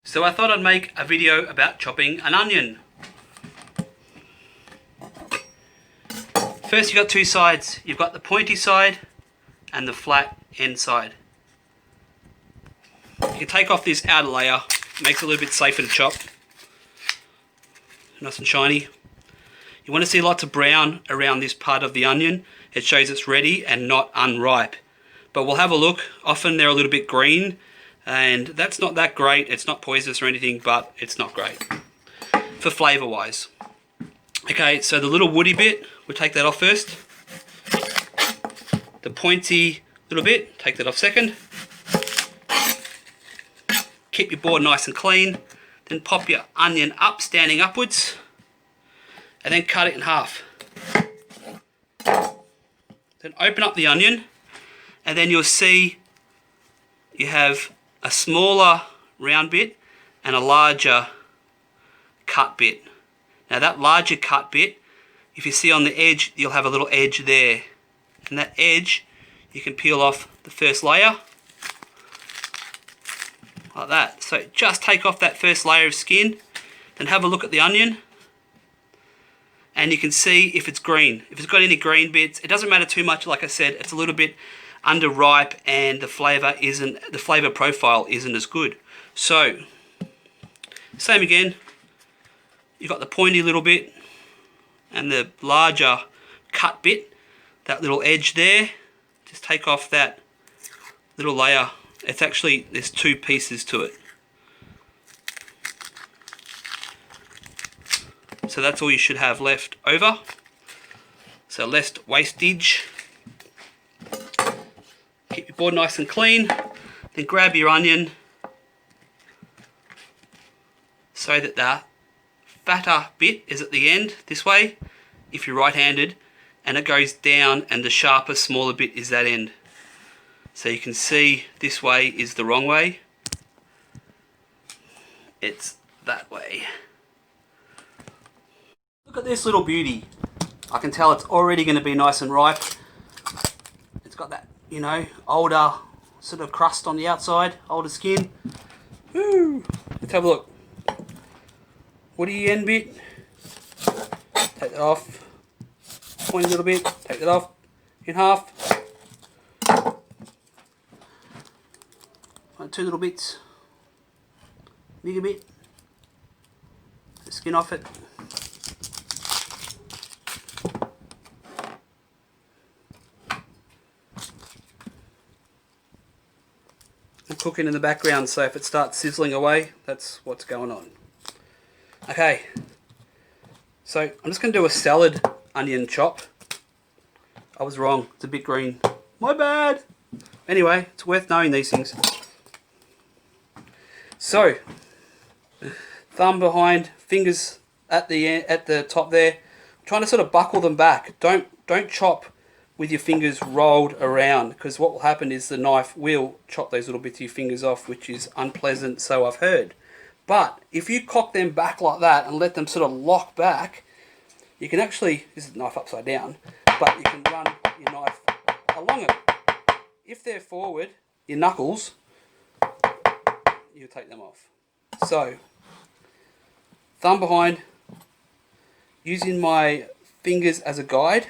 So I thought I'd make a video about chopping an onion. First, you've got two sides. You've got the pointy side and the flat end side. You can take off this outer layer, makes it a little bit safer to chop. Nice and shiny. You want to see lots of brown around this part of the onion. It shows it's ready and not unripe. But we'll have a look. Often they're a little bit green, and that's not that great. It's not poisonous or anything, but it's not great for flavour wise. Okay, so the little woody bit, we'll take that off first. The pointy little bit, take that off second. Keep your board nice and clean. Then pop your onion up, standing upwards. And then cut it in half. Then open up the onion. And then you'll see you have a smaller round bit and a larger cut bit. Now that larger cut bit, if you see on the edge, you'll have a little edge there. And that edge, you can peel off the first layer. Like that. So just take off that first layer of skin, then have a look at the onion. And you can see if it's green. If it's got any green bits, it doesn't matter too much, like I said, it's a little bit underripe and the flavour profile isn't as good. So, same again. You've got the pointy little bit and the larger cut bit, that little edge there. Just take off that little layer. It's actually, there's two pieces to it. So that's all you should have left over. So less wastage. Keep your board nice and clean. Then grab your onion so that the fatter bit is at the end this way if you're right-handed, and it goes down, and the sharper smaller bit is that end. So you can see this way is the wrong way. It's that way. Look at this little beauty. I can tell it's already going to be nice and ripe. It's got that, you know, older sort of crust on the outside, older skin. Woo! Let's have a look. Woody end bit. Take that off. Pointy a little bit. Take that off in half. Two little bits. Bigger bit. The skin off it. I'm cooking in the background, so if it starts sizzling away, that's what's going on. Okay, so I'm just going to do a salad onion chop. I was wrong, it's a bit green. My bad! Anyway, it's worth knowing these things. So, thumb behind, fingers at the top there. I'm trying to sort of buckle them back. Don't chop with your fingers rolled around, because what will happen is the knife will chop those little bits of your fingers off, which is unpleasant, so I've heard. But if you cock them back like that and let them sort of lock back, you can actually, this is the knife upside down, but you can run your knife along it. If they're forward, your knuckles, you take them off. So, thumb behind, using my fingers as a guide.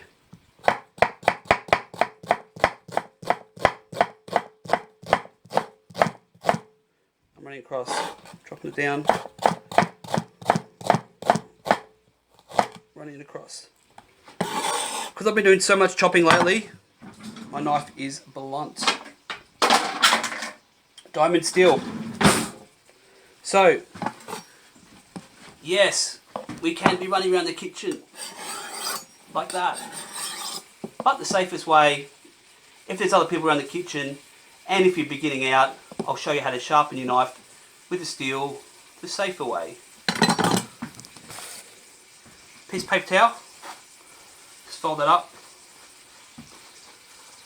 I'm running across, dropping it down, running it across. Because I've been doing so much chopping lately, my knife is blunt. Diamond steel. So, yes, we can be running around the kitchen like that. But the safest way, if there's other people around the kitchen, and if you're beginning out, I'll show you how to sharpen your knife with a steel the safer way. Piece of paper towel. Just fold that up.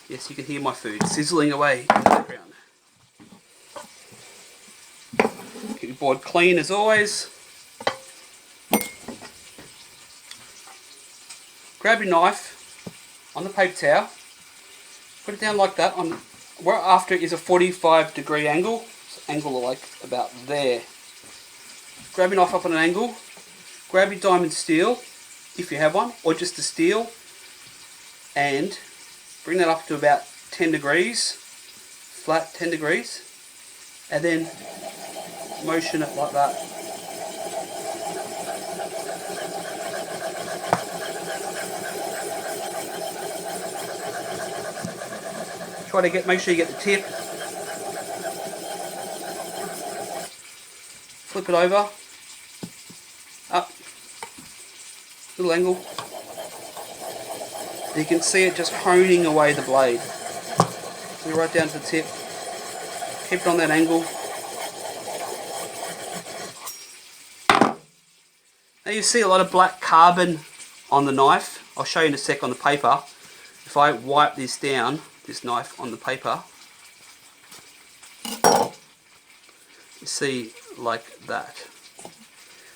Yes, you can hear my food sizzling away in the background. Keep your board clean as always. Grab your knife on the paper towel, put it down like that. What we're after is a 45-degree angle, so angle like about there. grab your knife up on an angle, grab your diamond steel, if you have one, or just the steel, and bring that up to about 10 degrees, flat 10 degrees, and then motion it like that. Make sure you get the tip. Flip it over, up, little angle. You can see it just honing away the blade. So right down to the tip. Keep it on that angle. Now you see a lot of black carbon on the knife. I'll show you in a sec on the paper. If I wipe this down, this knife on the paper, you see like that.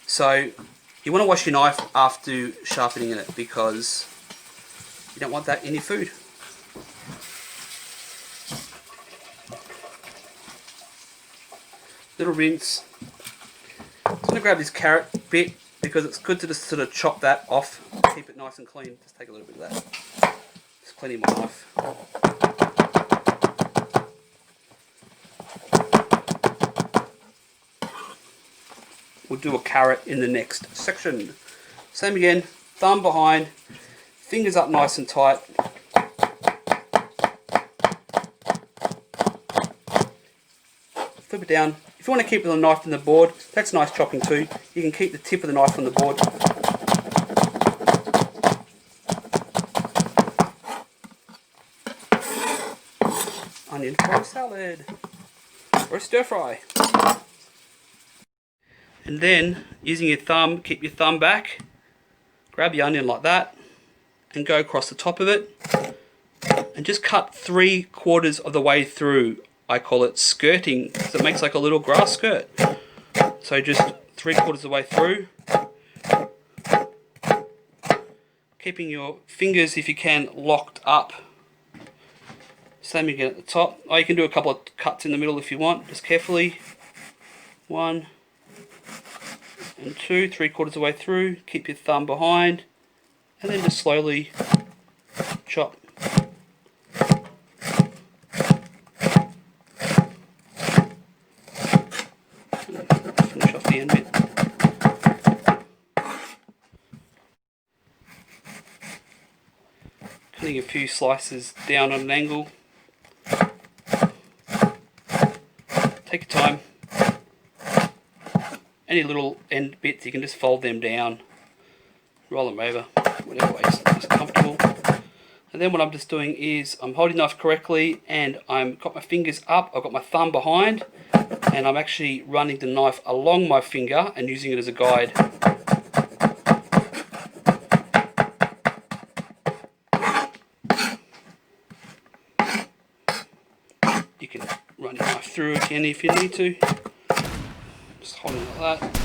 So you want to wash your knife after sharpening it because you don't want that in your food. Little rinse. I'm just going to grab this carrot bit because it's good to just sort of chop that off, keep it nice and clean. Just take a little bit of that. Just cleaning my knife. We'll do a carrot in the next section. Same again, thumb behind, fingers up nice and tight. Flip it down. If you want to keep the knife on the board, that's nice chopping too. You can keep the tip of the knife on the board. Onion fry salad or a stir fry. And then, using your thumb, keep your thumb back, grab the onion like that, and go across the top of it, and just cut 3/4 of the way through. I call it skirting, because it makes like a little grass skirt. So just 3/4 of the way through, keeping your fingers, if you can, locked up. Same again at the top. Oh, you can do a couple of cuts in the middle if you want, just carefully. 1 and 2, 3/4 of the way through, keep your thumb behind, and then just slowly chop. Finish off the end bit. Cutting a few slices down on an angle. Take your time. Any little end bits, you can just fold them down, roll them over, whatever way is comfortable. And then what I'm just doing is I'm holding the knife correctly and I've got my fingers up, I've got my thumb behind, and I'm actually running the knife along my finger and using it as a guide. You can run your knife through again if you need to. Just holding it like that.